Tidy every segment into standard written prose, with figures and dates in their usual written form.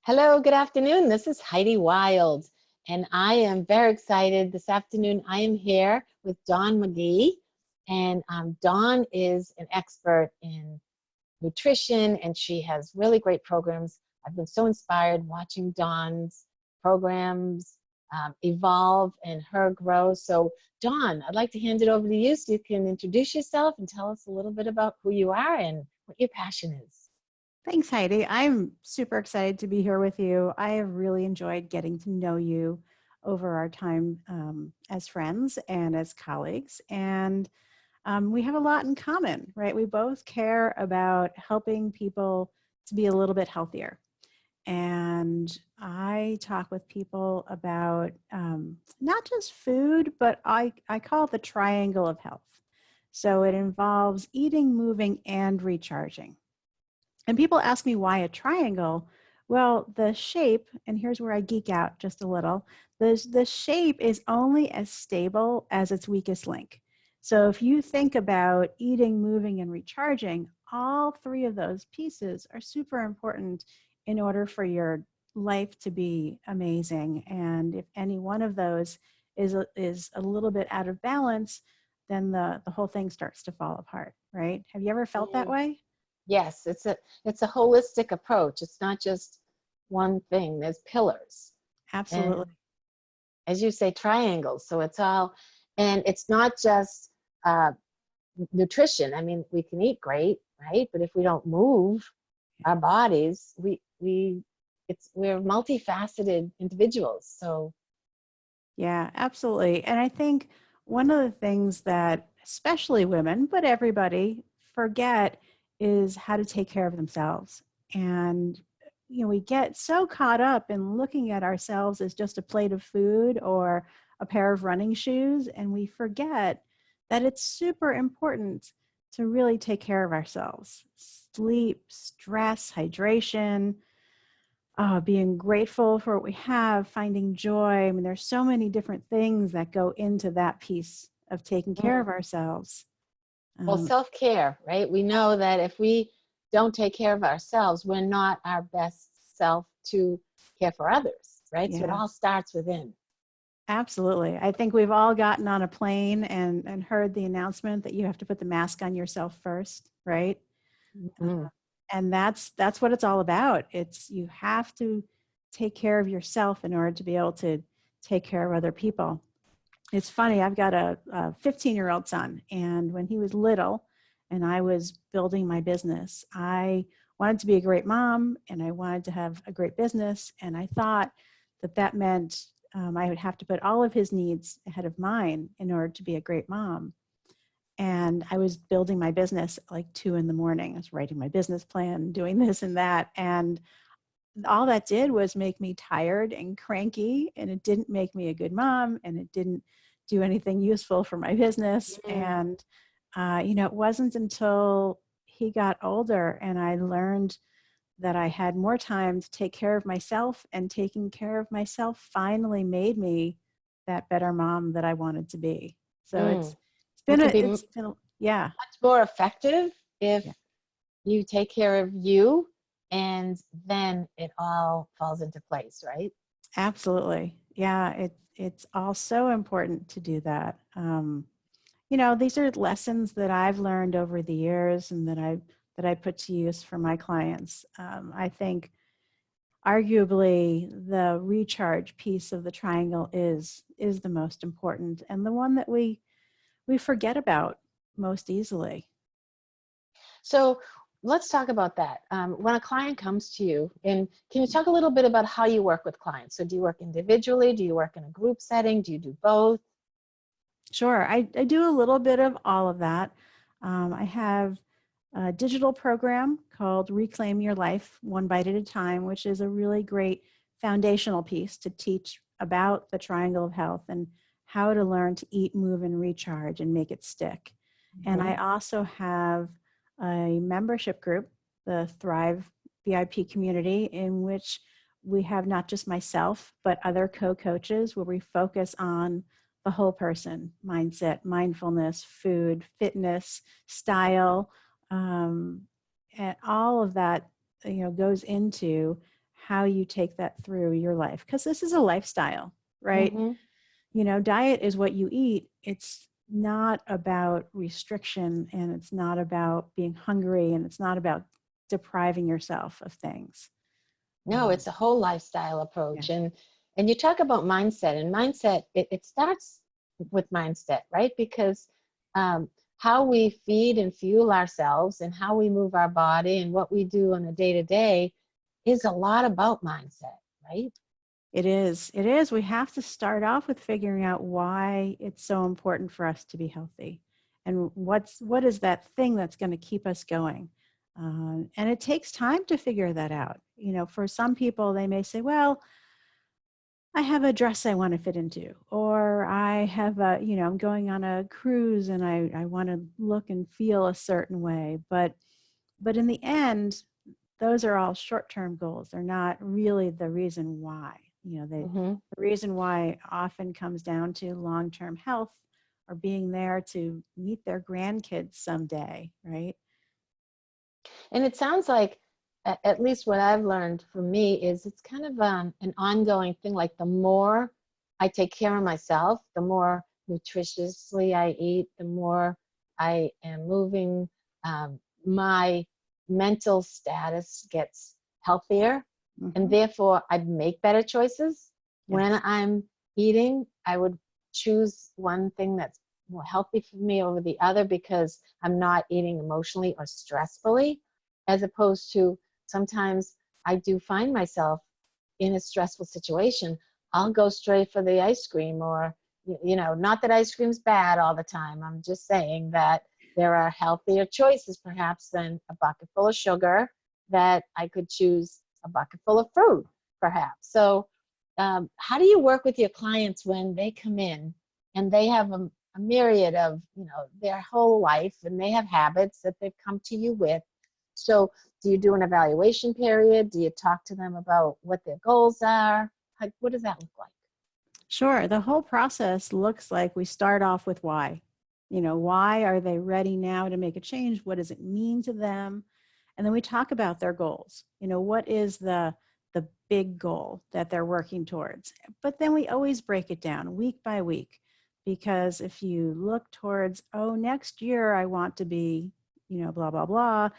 Hello, good afternoon. This is Heidi Wilde, and I am very excited. This afternoon, I am here with Dawn McGee, and Dawn is an expert in nutrition, and she has really great programs. I've been so inspired watching Dawn's programs evolve and her grow. So, Dawn, I'd like to hand it over to you so you can introduce yourself and tell us a little bit about who you are and what your passion is. Thanks, Heidi. I'm super excited to be here with you. I have really enjoyed getting to know you over our time as friends and as colleagues. And we have a lot in common, right? We both care about helping people to be a little bit healthier. And I talk with people about not just food, but I call it the triangle of health. So it involves eating, moving, and recharging. And people ask me why a triangle. Well, the shape, and here's where I geek out just a little, the shape is only as stable as its weakest link. So if you think about eating, moving, and recharging, all three of those pieces are super important in order for your life to be amazing. And if any one of those is a little bit out of balance, then the whole thing starts to fall apart, right? Have you ever felt that way? Yes, it's a holistic approach. It's not just one thing. There's pillars. And Absolutely. as you say, triangles. So it's all, and it's not just uh, nutrition. I mean, we can eat great, right? But if we don't move our bodies, we're multifaceted individuals. So Yeah, absolutely. And I think one of the things that especially women, but everybody forget is how to take care of themselves. And we get so caught up in looking at ourselves as just a plate of food or a pair of running shoes, and we forget that it's super important to really take care of ourselves. Sleep, stress, hydration, being grateful for what we have, finding joy. I mean, there's so many different things that go into that piece of taking care mm, of ourselves. well, Um, self-care, right? We know that if we don't take care of ourselves, we're not our best self to care for others, right? So it yeah, all starts within. absolutely. I think we've all gotten on a plane and heard the announcement that you have to put the mask on yourself first, right? Uh, Mhm. and that's what it's all about. It's you have to take care of yourself in order to be able to take care of other people. It's funny, I've got a 15-year-old son, and when he was little and I was building my business, I wanted to be a great mom and I wanted to have a great business. And I thought that meant I would have to put all of his needs ahead of mine in order to be a great mom. And I was building my business at like 2 a.m. I was writing my business plan, doing this and that. And all that did was make me tired and cranky, and it didn't make me a good mom, and it didn't do anything useful for my business. Mm. And it wasn't until he got older and I learned that I had more time to take care of myself, and taking care of myself finally made me that better mom that I wanted to be. So Mm. You been can a be it's been a, yeah. more effective if Yeah. you take care of you, and then it all falls into place, right? Absolutely. Yeah, it's all so important to do that. These are lessons that I've learned over the years and that I put to use for my clients. I think arguably the recharge piece of the triangle is the most important, and the one that we forget about most easily. So let's talk about that. When a client comes to you, and can you talk a little bit about how you work with clients? So do you work individually? Do you work in a group setting? Do you do both? Sure, I do a little bit of all of that. I have a digital program called Reclaim Your Life One Bite at a Time, which is a really great foundational piece to teach about the triangle of health and how to learn to eat, move, and recharge and make it stick. And Hmm. I also have a membership group, the Thrive VIP community, in which we have not just myself, but other co-coaches where we focus on the whole person: mindset, mindfulness, food, fitness, style, um, and all of that goes into how you take that through your life. Because this is a lifestyle, right? Mm-hmm. You know, diet is what you eat. It's not about restriction, and it's not about being hungry, and it's not about depriving yourself of things. No, it's a whole lifestyle Yeah, approach. And you talk about mindset, and mindset, it starts with mindset, right? Because um, how we feed and fuel ourselves and how we move our body and what we do on a day-to-day is a lot about mindset, right? it is. It is. We have to start off with figuring out why it's so important for us to be healthy, and what is that thing that's going to keep us going. And it takes time to figure that out. You know, for some people, they may say, "Well, I have a dress I want to fit into," or I have a, you know, I'm going on a cruise and I want to look and feel a certain way. But in the end, those are all short-term goals. They're not really the reason why. You know, Mm-hmm. the reason why often comes down to long-term health or being there to meet their grandkids someday, right? And it sounds like, at least what I've learned for me, is it's kind of an ongoing thing. Like the more I take care of myself, the more nutritiously I eat, the more I am moving, my mental status gets healthier. And Hmm. therefore, I make better choices. When Yes. I'm eating, I would choose one thing that's more healthy for me over the other because I'm not eating emotionally or stressfully, as opposed to sometimes I do find myself in a stressful situation. I'll go straight for the ice cream, or, you know, not that ice cream's bad all the time. I'm just saying that there are healthier choices perhaps than a bucket full of sugar, that I could choose a bucket full of fruit, perhaps. So, how do you work with your clients when they come in and they have a myriad of, you know, their whole life, and they have habits that they've come to you with? So, do you do an evaluation period? Do you talk to them about what their goals are? Like, what does that look like? Sure. The whole process looks like we start off with why. You know, why are they ready now to make a change? What does it mean to them? And then we talk about their goals. You know, what is the big goal that they're working towards? But then we always break it down week by week, because if you look towards, oh, next year I want to be, you know, blah blah blah,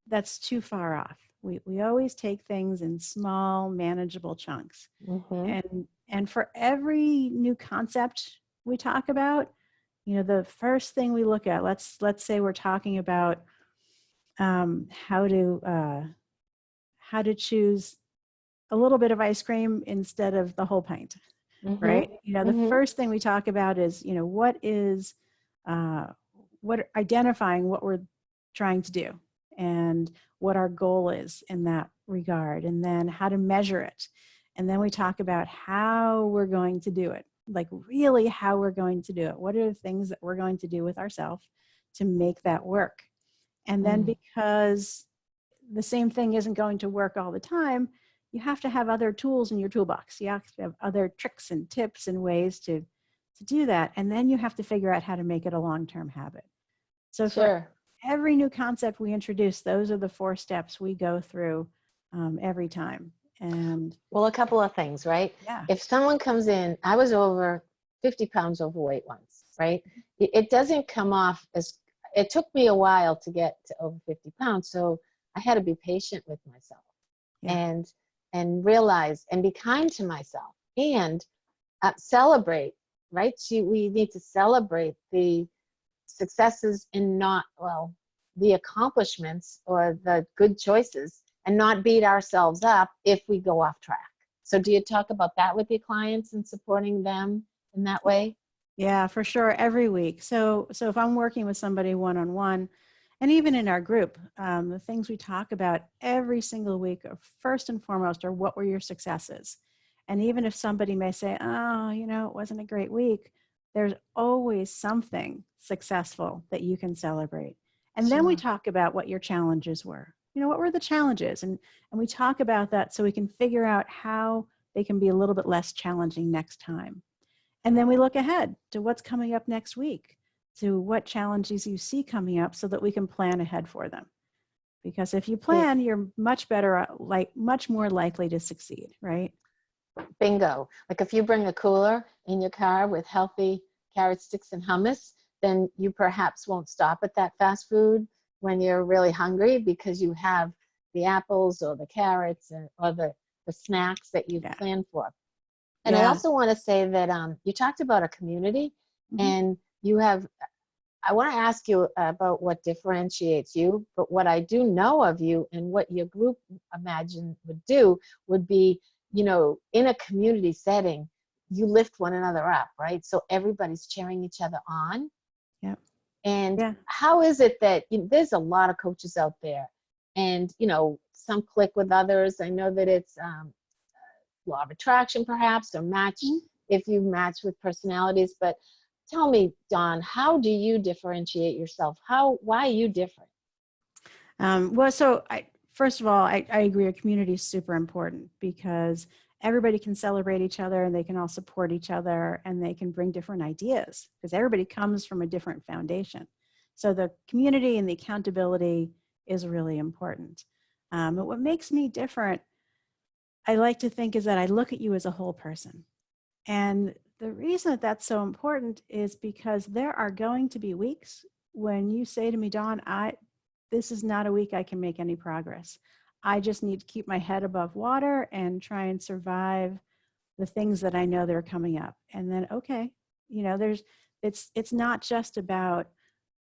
that's too far off. We always take things in small, manageable chunks. Mm-hmm. And for every new concept we talk about, you know, the first thing we look at, let's say we're talking about um, how to uh, how to choose a little bit of ice cream instead of the whole pint, Mm-hmm. right? You know, the Mm-hmm. first thing we talk about is, you know, what is uh, what identifying what we're trying to do and what our goal is in that regard, and then how to measure it. And then we talk about how we're going to do it, like really how we're going to do it. What are the things that we're going to do with ourselves to make that work? And then Mm. because the same thing isn't going to work all the time, you have to have other tools in your toolbox. You have to have other tricks and tips and ways to do that. And then you have to figure out how to make it a long-term habit. So for Sure. every new concept we introduce, those are the 4 steps we go through every time. And Well, a couple of things, right? yeah, If someone comes in, I was over 50 pounds overweight once, right? It doesn't come off as, it took me a while to get to over 50 pounds. So I had to be patient with myself, yeah, and realize and be kind to myself, and celebrate, right? We need to celebrate the successes and not, well, the accomplishments or the good choices, and not beat ourselves up if we go off track. So do you talk about that with your clients and supporting them in that way? yeah, for sure. Every week. So if I'm working with somebody one-on-one, and even in our group, the things we talk about every single week are first and foremost are what were your successes. And even if somebody may say, oh, you know, it wasn't a great week, there's always something successful that you can celebrate. And then we Sure. talk about what your challenges were. You know, what were the challenges? And we talk about that so we can figure out how they can be a little bit less challenging next time. And then we look ahead to what's coming up next week, to what challenges you see coming up so that we can plan ahead for them. Because if you plan, you're much better, much more likely to succeed, right? Bingo. Like if you bring a cooler in your car with healthy carrot sticks and hummus, then you perhaps won't stop at that fast food when you're really hungry because you have the apples or the carrots or the snacks that you've planned for. And I also want to say that you talked about a community, and you have, I want to ask you about what differentiates you, but what I do know of you and what your group imagine would do would be, you know, in a community setting, you lift one another up, right? So everybody's cheering each other on. Yep. And how is it that, you know, there's a lot of coaches out there, and, you know, some click with others. I know that it's law of attraction perhaps, or match, if you match with personalities. But tell me, Dawn, how do you differentiate yourself? Why are you different? Well, so first of all, I agree. A community is super important because everybody can celebrate each other and they can all support each other and they can bring different ideas because everybody comes from a different foundation. So the community and the accountability is really important. But what makes me different, I like to think, is that I look at you as a whole person. And the reason that that's so important is because there are going to be weeks when you say to me, Dawn, this is not a week I can make any progress. I just need to keep my head above water and try and survive the things that I know that are coming up. And then, okay, you know, it's not just about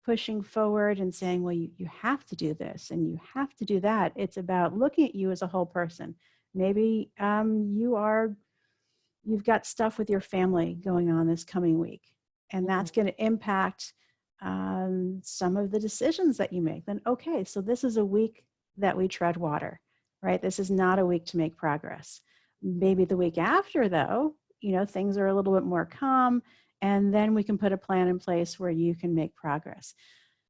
pushing forward and saying, well, you have to do this and you have to do that. It's about looking at you as a whole person. Maybe you've got stuff with your family going on this coming week, and that's going to impact some of the decisions that you make. Then, okay, so this is a week that we tread water, right? This is not a week to make progress. Maybe the week after, though, you know, things are a little bit more calm, and then we can put a plan in place where you can make progress.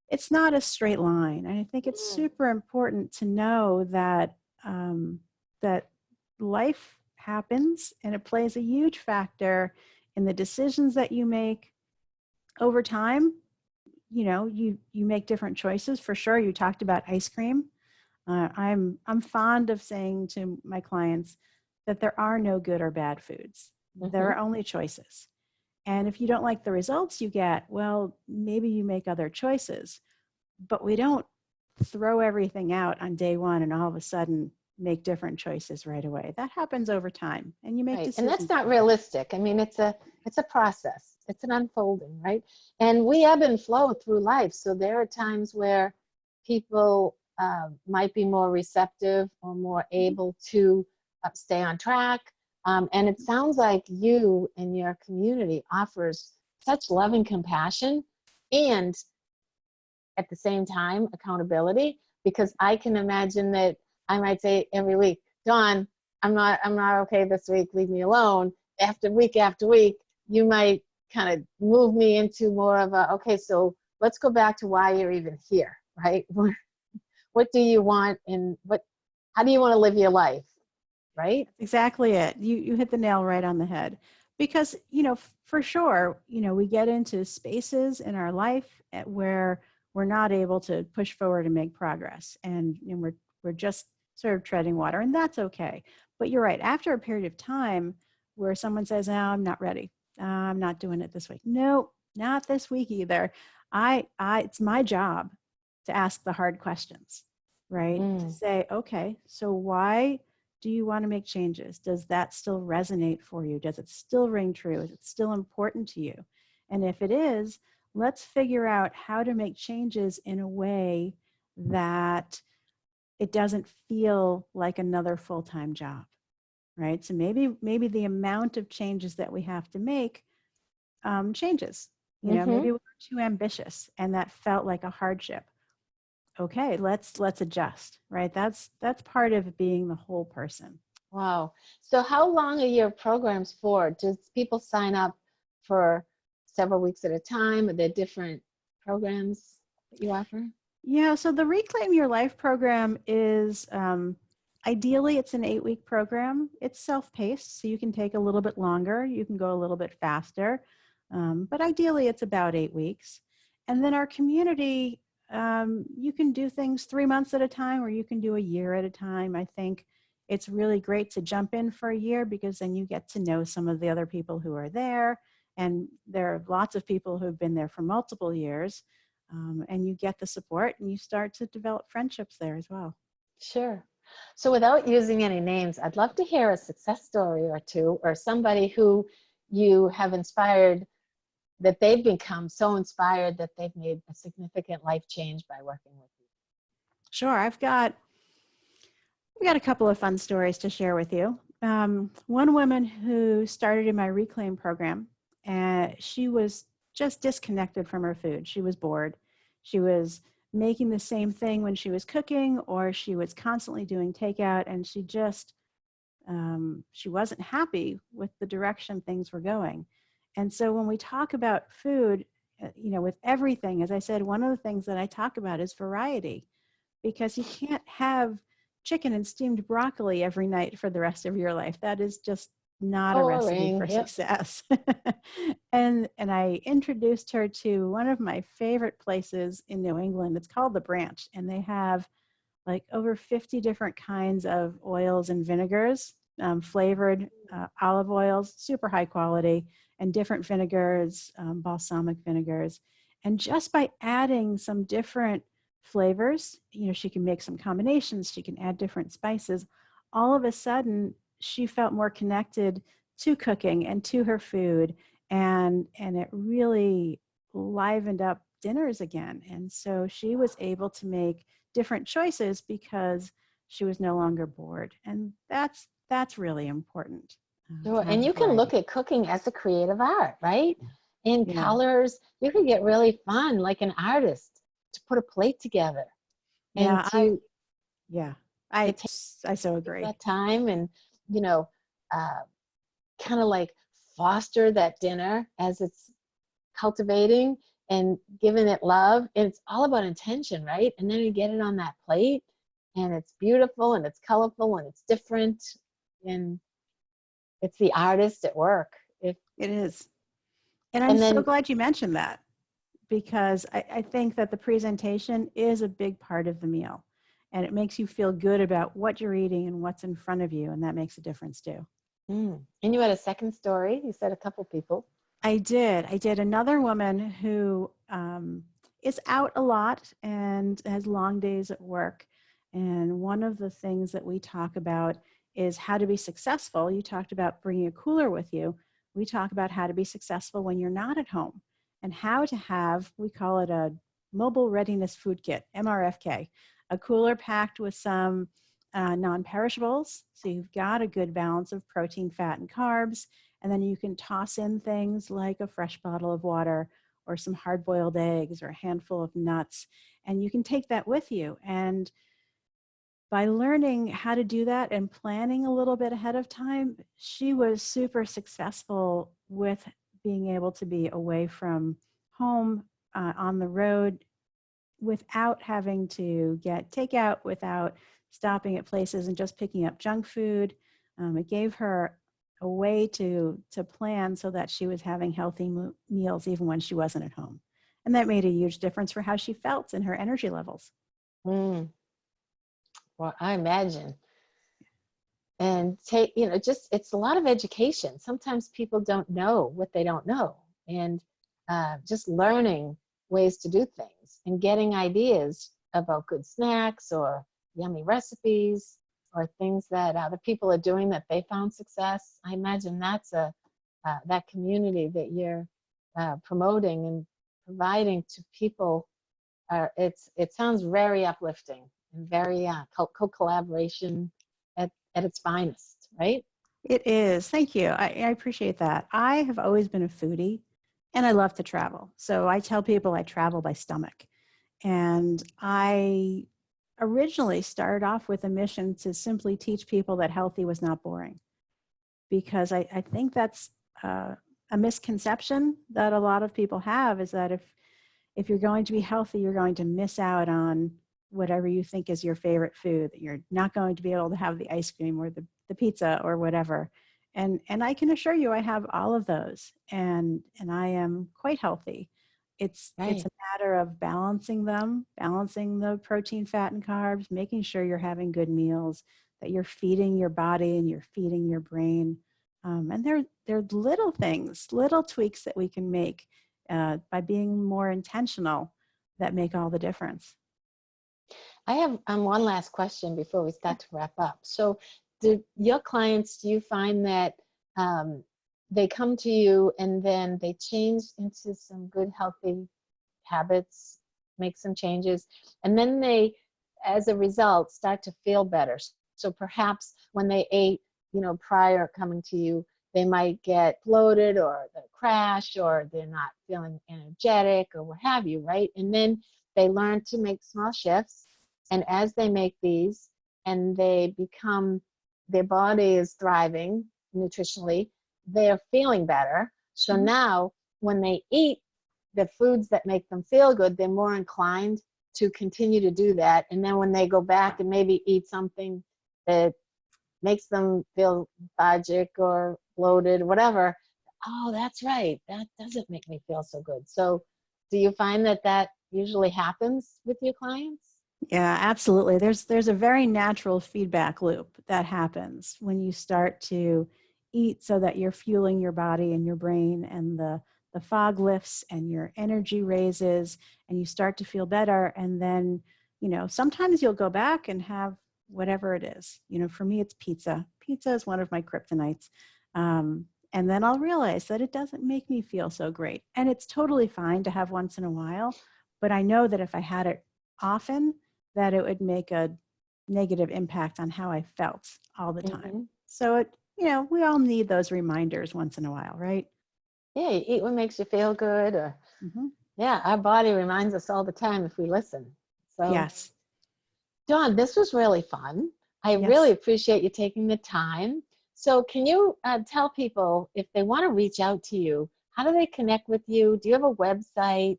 It's not a straight line. And I think it's super important to know that that life happens, and it plays a huge factor in the decisions that you make over time. You know, you make different choices for sure. You talked about ice cream. I'm fond of saying to my clients that there are no good or bad foods. There are only choices. And if you don't like the results you get, well, maybe you make other choices. But we don't throw everything out on day one and all of a sudden make different choices right away. That happens over time, and you make decisions. And that's not realistic. I mean, it's a process. It's an unfolding, right? And we ebb and flow through life. So there are times where people might be more receptive or more able to stay on track. And it sounds like you and your community offers such love and compassion, and at the same time, accountability, because I can imagine that I might say every week, Dawn, I'm not okay this week, leave me alone. After week, you might kind of move me into more of a, okay, so let's go back to why you're even here, right? What do you want, and how do you want to live your life, right? That's exactly it. You hit the nail right on the head. Because, you know, for sure, you know, we get into spaces in our life where we're not able to push forward and make progress. And we're just sort of treading water, and that's okay. But you're right. After a period of time where someone says, oh, I'm not ready. I'm not doing it this week. No, not this week either. It's my job to ask the hard questions, right? To say, okay, so why do you want to make changes? Does that still resonate for you? Does it still ring true? Is it still important to you? And if it is, let's figure out how to make changes in a way that it doesn't feel like another full-time job, right? So maybe the amount of changes that we have to make changes. You know, maybe we're too ambitious and that felt like a hardship. Okay, let's adjust, right? That's part of being the whole person. Wow. So how long are your programs for? Does people sign up for several weeks at a time? Are there different programs that you offer? Yeah, so the Reclaim Your Life program is ideally it's an 8-week program. It's self-paced, so you can take a little bit longer. You can go a little bit faster, but ideally it's about 8 weeks. And then our community you can do things 3 months at a time, or you can do a year at a time. I think it's really great to jump in for a year, because then you get to know some of the other people who are there. And there are lots of people who've been there for multiple years. And you get the support, and you start to develop friendships there as well. Sure. So without using any names, I'd love to hear a success story or two, or somebody who you have inspired, that they've become so inspired that they've made a significant life change by working with you. Sure, I've got a couple of fun stories to share with you. One woman who started in my Reclaim program, and she was just disconnected from her food. She was bored. She was making the same thing when she was cooking, or she was constantly doing takeout, and she wasn't happy with the direction things were going. And so when we talk about food, with everything, as I said, one of the things that I talk about is variety, because you can't have chicken and steamed broccoli every night for the rest of your life. That is just not a recipe Boring. for Yep. success. and I introduced her to one of my favorite places in New England. It's called The Branch, and they have like over 50 different kinds of oils and vinegars, flavored olive oils, super high quality, and different vinegars, balsamic vinegars. And just by adding some different flavors, she can make some combinations, she can add different spices. All of a sudden, she felt more connected to cooking and to her food, and it really livened up dinners again. And so she was able to make different choices because she was no longer bored. And that's really important. Sure. And you can look at cooking as a creative art, right? In Yeah. colors, you can get really fun, like an artist, to put a plate together. Yeah, And I take so agree. that time and, kind of like foster that dinner as it's cultivating and giving it love. And it's all about intention, right? And then you get it on that plate, and it's beautiful and it's colorful and it's different, and it's the artist at work. It is. And I'm so glad you mentioned that, because I think that the presentation is a big part of the meal, and it makes you feel good about what you're eating and what's in front of you, and that makes a difference too. And you had a second story. You said a couple people. I did. Another woman who is out a lot and has long days at work. And one of the things that we talk about is how to be successful. You talked about bringing a cooler with you. We talk about how to be successful when you're not at home, and how to have, we call it a mobile readiness food kit, MRFK, a cooler packed with some non-perishables. So you've got a good balance of protein, fat, and carbs. And then you can toss in things like a fresh bottle of water, or some hard-boiled eggs, or a handful of nuts. And you can take that with you. And by learning how to do that and planning a little bit ahead of time, she was super successful with being able to be away from home, on the road, without having to get takeout, without stopping at places and just picking up junk food. It gave her a way to plan so that she was having healthy meals even when she wasn't at home. And that made a huge difference for how she felt and her energy levels. Well, I imagine. And it's a lot of education. Sometimes people don't know what they don't know. And just learning ways to do things and getting ideas about good snacks or yummy recipes or things that other people are doing that they found success. I imagine that's that community that you're promoting and providing to people. It sounds very uplifting and very co-collaboration at its finest, right? It is. Thank you. I appreciate that. I have always been a foodie, and I love to travel. So I tell people I travel by stomach. And I originally started off with a mission to simply teach people that healthy was not boring, because I think that's a misconception that a lot of people have, is that if you're going to be healthy, you're going to miss out on whatever you think is your favorite food, that you're not going to be able to have the ice cream or the pizza or whatever. And I can assure you I have all of those, and I am quite healthy. It's Right. a matter of balancing them, balancing the protein, fat, and carbs, making sure you're having good meals, that you're feeding your body and you're feeding your brain. And they're little things, little tweaks that we can make by being more intentional that make all the difference. I have one last question before we start to wrap up. So, do your clients, do you find that um, they come to you and then they change into some good, healthy habits, make some changes, and then they, as a result, start to feel better? So perhaps when they ate, prior coming to you, they might get bloated or they crash or they're not feeling energetic or what have you, right? And then they learn to make small shifts. And as they make these and they become, their body is thriving nutritionally, they're feeling better. So Mhm. now when they eat the foods that make them feel good, they're more inclined to continue to do that. And then when they go back and maybe eat something that makes them feel lethargic or bloated, whatever, oh, that's right, that doesn't make me feel so good. So do you find that that usually happens with your clients? Yeah, absolutely. There's a very natural feedback loop that happens when you start to eat so that you're fueling your body and your brain, and the fog lifts and your energy raises and you start to feel better. And then, sometimes you'll go back and have whatever it is. For me, it's pizza. Pizza is one of my kryptonites. And then I'll realize that it doesn't make me feel so great. And it's totally fine to have once in a while, but I know that if I had it often, that it would make a negative impact on how I felt all the time. Mm-hmm. So we all need those reminders once in a while, right? Yeah, you eat what makes you feel good, or Hmm. yeah, our body reminds us all the time if we listen. So Yes. Dawn, this was really fun. I really Yes. appreciate you taking the time. So, can you tell people if they want to reach out to you, how do they connect with you? Do you have a website,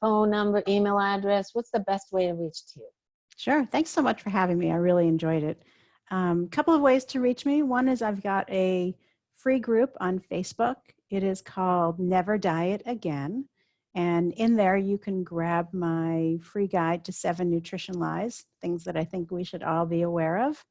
phone number, email address? What's the best way to reach to you? Sure. Thanks so much for having me. I really enjoyed it. Couple of ways to reach me. One is I've got a free group on Facebook. It is called Never Diet Again. And in there, you can grab my free guide to 7 nutrition lies, things that I think we should all be aware of.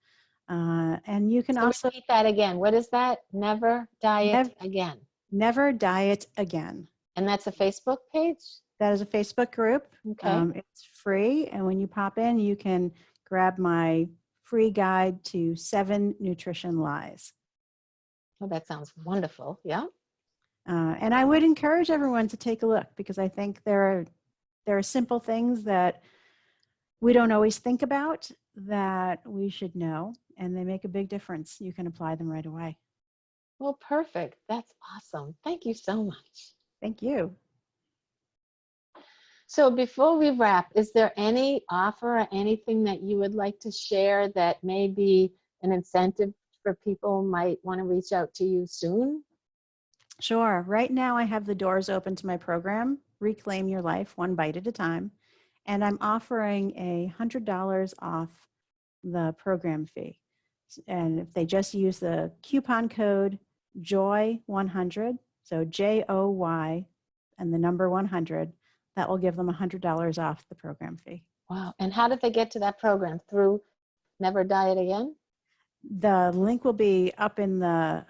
And you can So, also repeat that again. What is that? Never diet never, again. never diet again. And that's a Facebook page? That is a Facebook group. Okay. It's free. And when you pop in, you can grab my free guide to 7 nutrition lies. Oh, that sounds wonderful. Yeah. And I would encourage everyone to take a look, because I think there are simple things that we don't always think about that we should know, and they make a big difference. You can apply them right away. Well, perfect. That's awesome. Thank you so much. Thank you. So before we wrap, is there any offer or anything that you would like to share that may be an incentive for people might want to reach out to you soon? Sure. Right now, I have the doors open to my program, Reclaim Your Life One Bite at a Time, and I'm offering $100 off the program fee. And if they just use the coupon code JOY100, so JOY and the number 100, that will give them $100 off the program fee. Wow. And how did they get to that program? Through Never Diet Again? The link will be up in the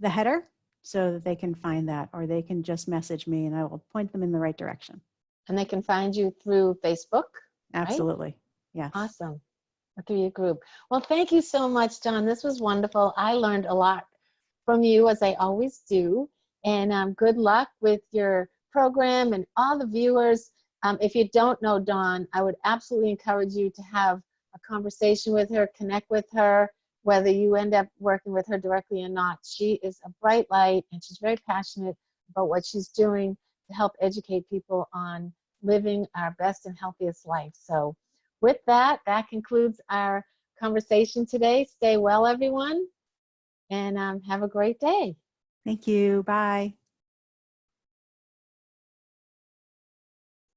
header so that they can find that, or they can just message me and I will point them in the right direction. And they can find you through Facebook, right? Absolutely. Yes. Awesome. Through your group. Well, thank you so much, John. This was wonderful. I learned a lot from you, as I always do. And good luck with your program and all the viewers. If you don't know Dawn, I would absolutely encourage you to have a conversation with her, connect with her, whether you end up working with her directly or not. She is a bright light and she's very passionate about what she's doing to help educate people on living our best and healthiest life. So with that, that concludes our conversation today. Stay well, everyone, and have a great day. Thank you. Bye.